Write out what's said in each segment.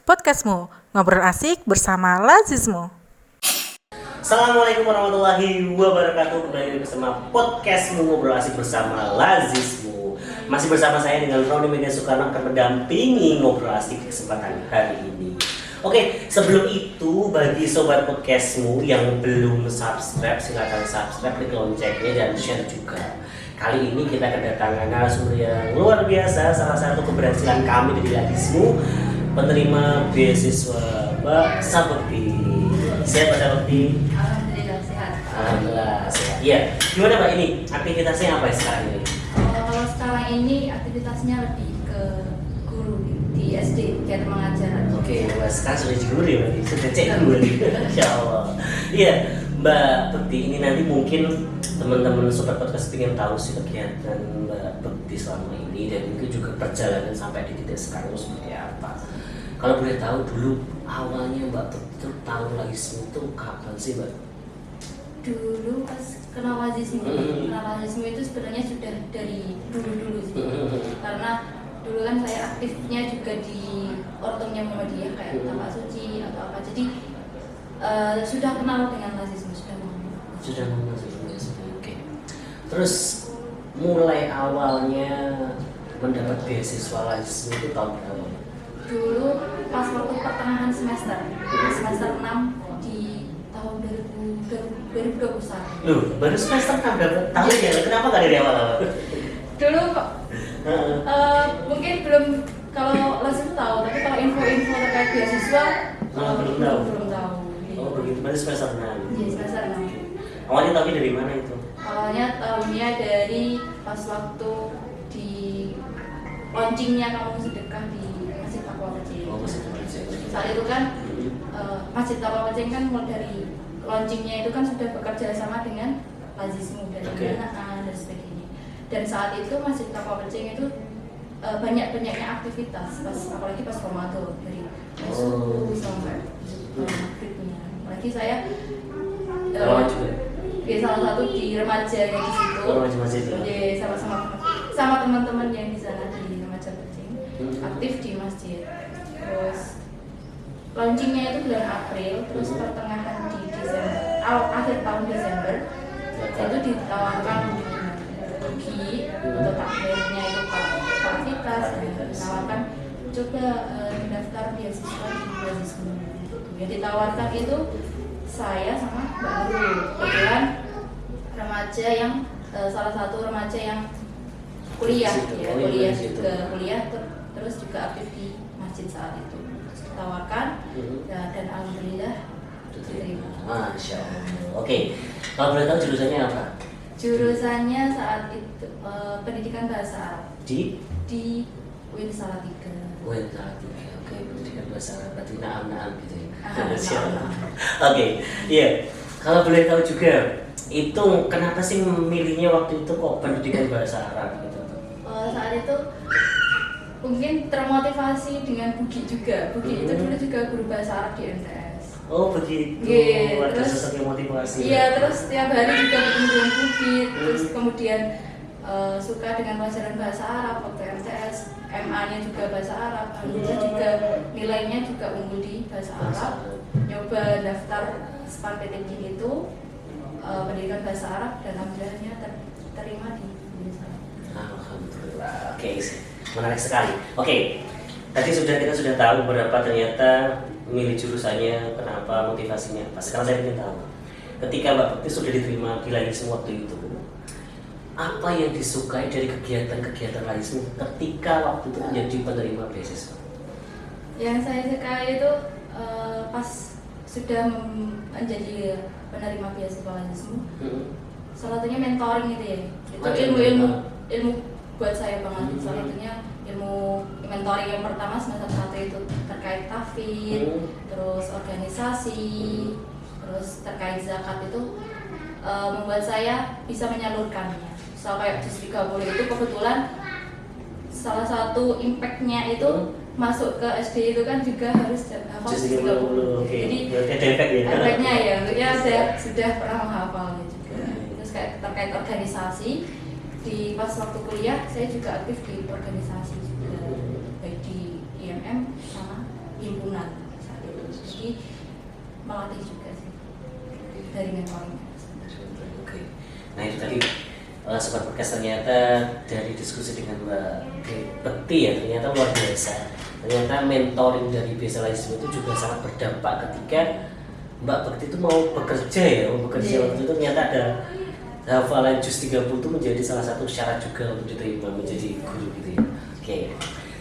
Podcastmu, ngobrol asik bersama Lazismu. Assalamualaikum warahmatullahi wabarakatuh. Kembali bersama podcastmu ngobrol asik bersama Lazismu. Masih bersama saya dengan Roni Media Soekarno akan mendampingi ngobrol asik di kesempatan hari ini. Oke, sebelum itu bagi sobat podcastmu yang belum subscribe, silakan subscribe, klik loncengnya dan share juga. Kali ini kita kedatangan narasumber yang luar biasa, salah satu keberhasilan kami dari Lazismu, penerima beasiswa Mbak Sabekti. Sehat Mbak Sabekti? Alhamdulillah sehat. Alhamdulillah sehat. Iya. Gimana Mbak ini? Aktivitasnya apa sekarang ini? Kalau sekarang ini aktivitasnya lebih ke guru di SD, kegiatan mengajar. Oke, Mbak sekarang sudah guru ya berarti? Sudah cek guru nih. Insya Allah. Iya, Mbak Bekti ini nanti mungkin teman-teman sobat podcast ingin tahu sih kegiatan Mbak Bekti selama ini dan mungkin juga perjalanan sampai di titik sekarang seperti apa. Kalau boleh tahu dulu awalnya Mbak Bekti tahu Lazismu itu kapan sih Mbak? Dulu pas kenal Lazismu itu sebenarnya sudah dari dulu sih. Karena dulu kan saya aktifnya juga di ortomnya Muhammadiyah kayak Tapak Suci atau apa. Jadi sudah kenal dengan Lazismu, sudah mengenal. Oke. Terus mulai awalnya mendapat beasiswa Lazismu itu tahun berapa? Dulu pas waktu pertengahan semester 6 di tahun 2021. Loh, baru semester 6 berapa tahun ya? Kenapa nggak dari awal? Dulu kok mungkin belum, kalau Lazismu tahu, tapi kalau info-info terkait beasiswa Belum tahu. Oh begitu, berarti semester 6. Iya, semester 6. Awalnya tahunya dari mana itu? Awalnya tahunnya dari pas waktu di launchingnya Kamu Sedekah di Masjid Taqwa Kecil. Oh, masih kerja. Saat itu kan Masjid Taqwa Kecil kan mulai dari launchingnya itu kan sudah bekerja sama dengan Lazismu dari pendanaan dan sebagainya. Dan saat itu Masjid Taqwa Kecil itu banyak-banyaknya aktivitas, apalagi pas Ramadan dari subuh sampai maghribnya. Apalagi saya salah satu di remaja yang di situ. Remaja masjid ya? Jadi sama teman-teman yang di sana di remaja Kucing aktif di masjid. Terus launchingnya itu bulan April, terus pertengahan di Desember, akhir tahun Desember itu ditawarkan rugi untuk takdirnya itu kualitas, ditawarkan coba mendaftar beasiswa di Lazismu. Yang ditawarkan itu saya sama Mbak Nurul, kebetulan remaja yang salah satu remaja yang kuliah terus juga aktif di masjid saat itu. Ditawarkan dan alhamdulillah diterima. Masya Allah. Oke, kalau boleh tahu jurusannya apa? Jurusannya saat itu pendidikan bahasa Arab di UIN Salatiga. UIN Salatiga. Oke, pendidikan bahasa Arab berarti naam gitu ya. Oke, iya. Kalau boleh tahu juga, itu kenapa sih memilihnya waktu itu kok pendidikan bahasa Arab gitu? Saat itu mungkin termotivasi dengan Bugi juga. Bugi itu dulu juga guru bahasa Arab di MTS. Oh begitu. Ada sesuatu yang motivasi. Iya, terus setiap hari juga ketemu dengan Bugi. Terus kemudian suka dengan pelajaran bahasa Arab waktu MTS. MA-nya juga bahasa Arab. Alhamdulillah juga nilainya juga unggul di bahasa Arab. Nyoba daftar SPAN PTG itu pendidikan bahasa Arab dan alhamdulillahnya terima di Indonesia. Alhamdulillah. Oke, menarik sekali. Oke, tadi kita sudah tahu berapa ternyata memilih jurusannya, kenapa, motivasinya apa. Sekarang saya ingin tahu, ketika Mbak Bekti sudah diterima di Lazismu waktu itu, apa yang disukai dari kegiatan Lazismu ketika waktu itu menjadi penerima beasiswa? Yang saya sukai itu pas sudah menjadi penerima beasiswa Lazismu, salah satunya mentoring gitu ya. Itu ilmu buat saya banget. Salah satunya ilmu mentoring yang pertama semester 1 itu terkait tahfidz, terus organisasi, terus terkait zakat itu membuat saya bisa menyalurkannya. Kayak Jus 30 itu kebetulan salah satu impactnya itu masuk ke SD itu kan juga harus hafal Jus 30. Jadi efeknya ya saya sudah pernah menghafalnya juga. Terus kayak terkait organisasi di pas waktu kuliah saya juga aktif di organisasi juga, baik di IMM sama himpunan saat itu. Jadi melatih juga sih dari mentoring. Oke. Nah itu tadi sobat podcast, ternyata dari diskusi dengan Mbak Bekti ya, ternyata luar biasa. Ternyata mentoring dari Beasalisme itu juga sangat berdampak ketika Mbak Bekti itu mau bekerja ya, waktu itu ternyata ada hafalan juz 30 itu menjadi salah satu syarat juga untuk diterima menjadi guru gitu ya. Oke.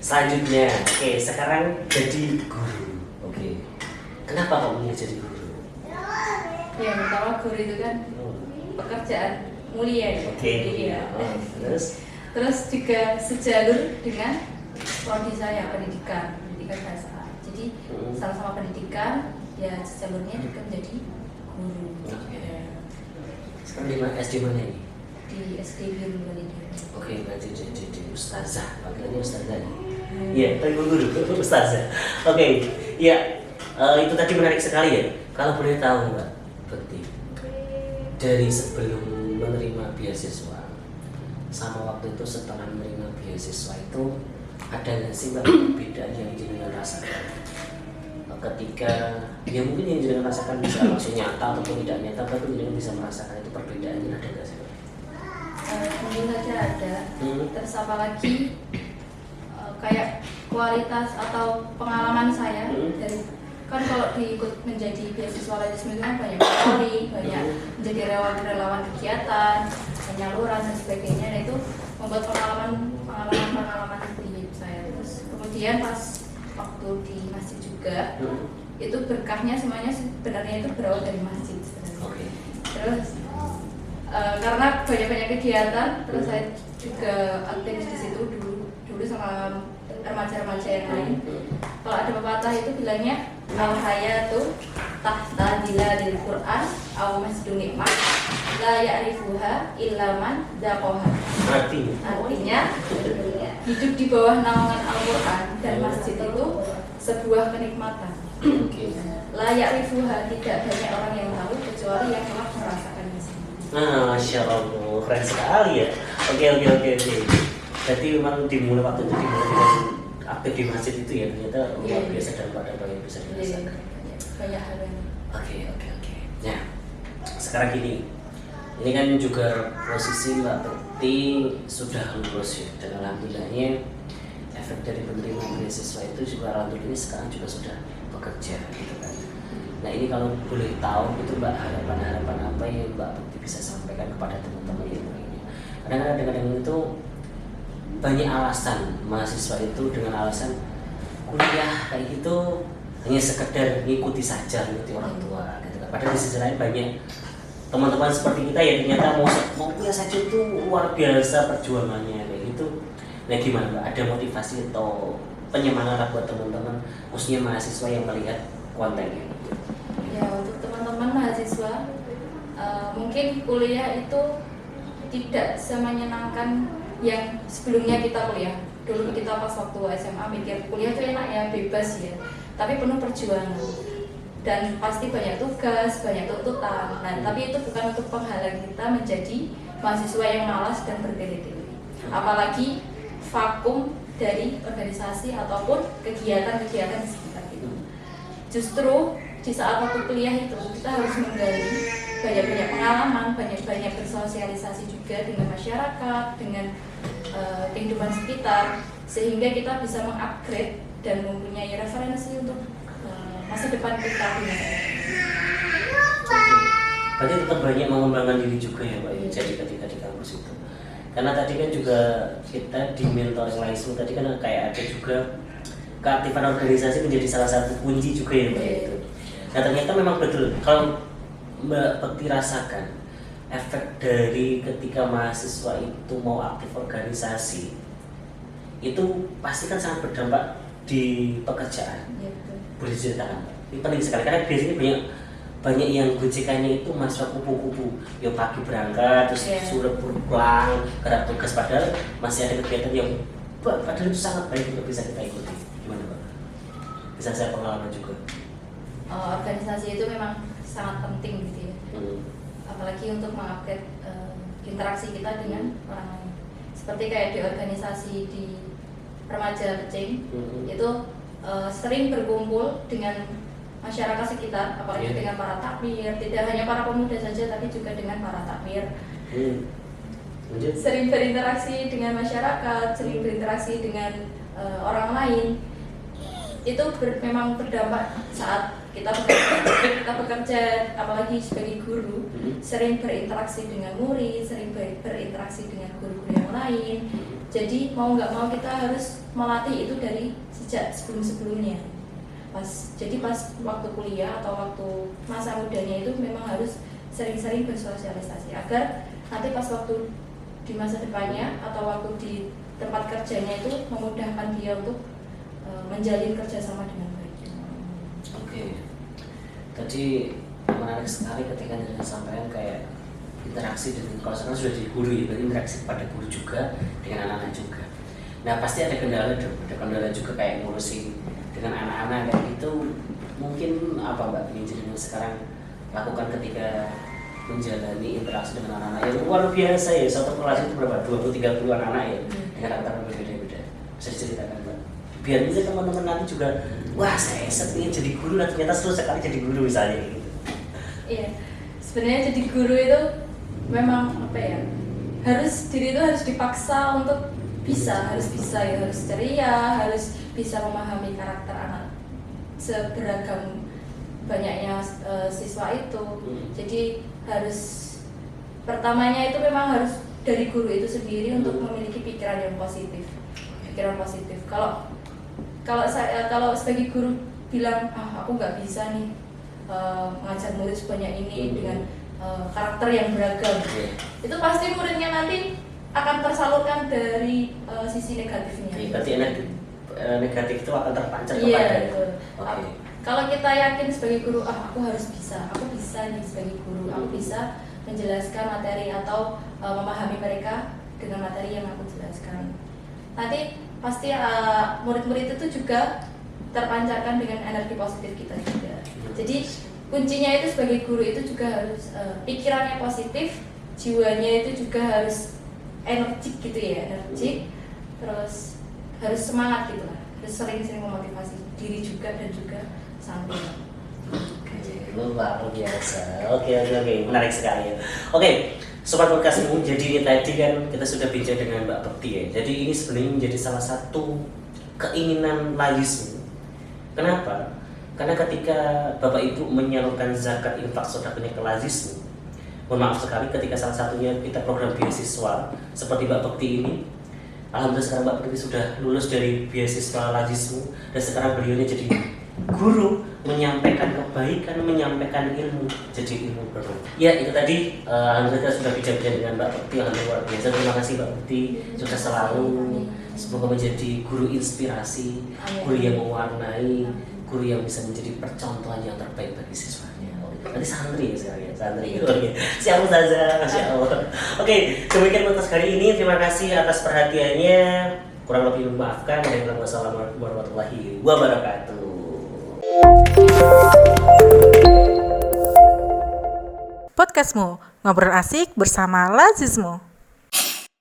Selanjutnya, sekarang jadi guru. Oke. Kenapa kamu ingin jadi guru? Ya pertama guru itu kan pekerjaan mulia ya. Iya. Terus juga sejalur dengan prodi saya pendidikan bahasa Arab. Jadi sama-sama pendidikan ya sejalurnya juga menjadi guru. Sekarang di mana, SD mana ini? Di SD Biru Walidin. Oke, berarti jadi ustazah, panggilannya ustazah nih. Iya, tadi guru, ustazah. Oke, iya, itu tadi menarik sekali ya. Kalau boleh tahu Mbak Bekti, dari sebelum menerima beasiswa sama waktu itu setelah menerima beasiswa itu ada nggak sih Mbak perbedaan yang jenengan rasakan? Ketika ya mungkin yang jenengan rasakan bisa langsung nyata ataupun tidak nyata, tapi jenengan bisa merasakan itu perbedaannya ada nggak sih? Mungkin saja ada. Terus apalagi kayak kualitas atau pengalaman saya dari kan kalau diikut menjadi beasiswa Lazisme itu kan banyak teori, banyak menjadi relawan kegiatan, penyaluran dan sebagainya. Dan itu membuat pengalaman di hidup saya. Terus kemudian pas waktu di masjid juga itu berkahnya semuanya sebenarnya itu berawal dari masjid sebenarnya. Terus karena banyak kegiatan, terus saya juga aktif di situ dulu sama remaja-remaja yang lain. Kalau ada pepatah itu bilangnya al-hayatu tahta dilalil Qur'an aw masjidun nikmah la ya'rifuha illa man dzaqaha. Artinya hidup di bawah naungan Al-Qur'an dan masjid itu sebuah kenikmatan. La ya'rifuha, tidak banyak orang yang tahu kecuali yang telah merasakan di sini. Masya Allah, keren sekali ya. Oke. Berarti memang dimulai waktu itu dengan aktif di masjid itu ya, ternyata luar biasa dan pada yang bisa dirasakan. Banyak hal yang. Oke. Nah, sekarang gini, ini kan juga posisi Mbak Bekti sudah lulus ya, dan alhamdulillahnya efek dari penerima beasiswa itu juga alhamdulillah sekarang juga sudah bekerja gitu kan. Nah ini kalau boleh tahu itu Mbak, harapan apa yang Mbak Bekti bisa sampaikan kepada teman-teman yang lainnya? Kadang-kadang itu banyak alasan mahasiswa itu dengan alasan kuliah kayak gitu hanya sekedar ngikuti saja, ngikuti orang tua gitu kan. Padahal di sisi lain banyak teman-teman seperti kita ya ternyata mau kuliah saja itu luar biasa perjuangannya kayak gitu. Nah gimana Mbak, ada motivasi atau penyemangat buat teman-teman khususnya mahasiswa yang melihat kontennya? Ya untuk teman-teman mahasiswa mungkin kuliah itu tidak semenyenangkan yang sebelumnya kita kuliah. Dulu kita pas waktu SMA mikir kuliah itu enak ya, bebas ya, tapi penuh perjuangan dan pasti banyak tugas, banyak tuntutan. Nah tapi itu bukan untuk penghalang kita menjadi mahasiswa yang malas dan bertele-tele. Apalagi vakum dari organisasi ataupun kegiatan-kegiatan di sekitar itu. Justru di saat waktu kuliah itu kita harus menggali banyak pengalaman, banyak bersosialisasi juga dengan masyarakat, dengan kehidupan sekitar, sehingga kita bisa mengupgrade dan mempunyai referensi untuk masa depan kita di masa depan. Berarti tetap banyak mengembangkan diri juga ya Pak, jadi ketika di kampus itu. Karena tadi kan juga kita di mentoring Lazisme tadi kan kayak ada juga keaktifan organisasi menjadi salah satu kunci juga ya Pak itu. Nah ternyata memang betul kalau Mbak Bekti rasakan efek dari ketika mahasiswa itu mau aktif organisasi itu pasti kan sangat berdampak di pekerjaan. Boleh diceritakan Mbak? Ini penting sekali karena biasanya banyak yang gojekannya itu mahasiswa kupu-kupu, ya pagi berangkat terus suruh pulang kerap tugas, padahal masih ada kegiatan yang padahal itu sangat baik untuk bisa kita ikuti. Gimana Pak? Bisa saya pengalaman juga. Organisasi itu memang sangat penting gitu ya. Apalagi untuk mengupgrade interaksi kita dengan orang lain. Seperti kayak di organisasi di remaja Pecing itu sering berkumpul dengan masyarakat sekitar, apalagi dengan para takmir, tidak hanya para pemuda saja tapi juga dengan para takmir. Sering berinteraksi dengan masyarakat, sering berinteraksi dengan orang lain. Itu memang berdampak saat kita bekerja, apalagi sebagai guru, sering berinteraksi dengan murid, sering berinteraksi dengan guru-guru yang lain. Jadi mau nggak mau kita harus melatih itu dari sejak sebelum-sebelumnya. Jadi pas waktu kuliah atau waktu masa mudanya itu memang harus sering-sering bersosialisasi agar nanti pas waktu di masa depannya atau waktu di tempat kerjanya itu memudahkan dia untuk menjalin kerjasama dengan baik. Oke. Tadi menarik sekali ketika Anda sampaikan kayak interaksi dengan, kalau sekarang sudah jadi guru ya, berarti interaksi pada guru juga dengan anak-anak juga. Nah pasti ada kendala dong, ada kendala juga kayak ngurusin dengan anak-anak kayak gitu. Mungkin apa Mbak yang jadi sekarang lakukan ketika menjalani interaksi dengan anak-anak yang luar biasa ya, satu kelas itu berapa? 20-30 anak-anak ya, dengan latar berbeda-beda. Bisa diceritakan Mbak? Biar bisa teman-teman nanti juga, wah saya ingin jadi guru, dan ternyata seru sekali jadi guru misalnya gitu. Iya, sebenarnya jadi guru itu memang apa ya, diri itu harus dipaksa untuk harus bisa ya, harus ceria, harus bisa memahami karakter anak seberagam banyaknya siswa itu. Jadi harus pertamanya itu memang harus dari guru itu sendiri untuk memiliki pikiran yang positif. Kalau sebagai guru bilang aku nggak bisa nih mengajar murid sebanyak ini dengan karakter yang beragam, itu pasti muridnya nanti akan tersalurkan dari sisi negatifnya. Berarti negatif itu akan terpancar kepada. Iya. Okay. Kalau kita yakin sebagai guru, aku bisa nih sebagai guru, aku bisa menjelaskan materi atau memahami mereka dengan materi yang aku jelaskan. Nanti pasti murid-murid itu juga terpancarkan dengan energi positif kita juga. Jadi kuncinya itu sebagai guru itu juga harus pikirannya positif, jiwanya itu juga harus energik gitu ya, terus harus semangat gitu lah, harus sering-sering memotivasi diri juga dan juga santri. Luar biasa. Oke, menarik sekali ya. Oke, Sobat Podcastmu, jadi ini tadi kan kita sudah bincang dengan Mbak Bekti ya. Jadi ini sebenarnya menjadi salah satu keinginan Lazismu. Kenapa? Karena ketika Bapak Ibu menyalurkan zakat infak sedekahnya ke Lazismu, mohon maaf sekali ketika salah satunya kita program beasiswa seperti Mbak Bekti ini, alhamdulillah sekarang Mbak Bekti sudah lulus dari beasiswa Lazismu dan sekarang beliaunya jadi guru, menyampaikan kebaikan, menyampaikan ilmu, jadi ilmu baru. Ya itu tadi, alhamdulillah kita sudah bicara dengan Mbak Bekti, alhamdulillah luar biasa. Terima kasih Mbak Bekti, sukses selalu, semoga menjadi guru inspirasi, guru yang mewarnai, guru yang bisa menjadi percontohan yang terbaik bagi siswanya. Nanti santri ya sekarang ya, santri. Siap saja, Masya Allah. Oke, demikian podcast kali ini. Terima kasih atas perhatiannya. Kurang lebih memaafkan. Wassalamualaikum warahmatullahi wabarakatuh. Podcastmu, ngobrol asik bersama Lazismu.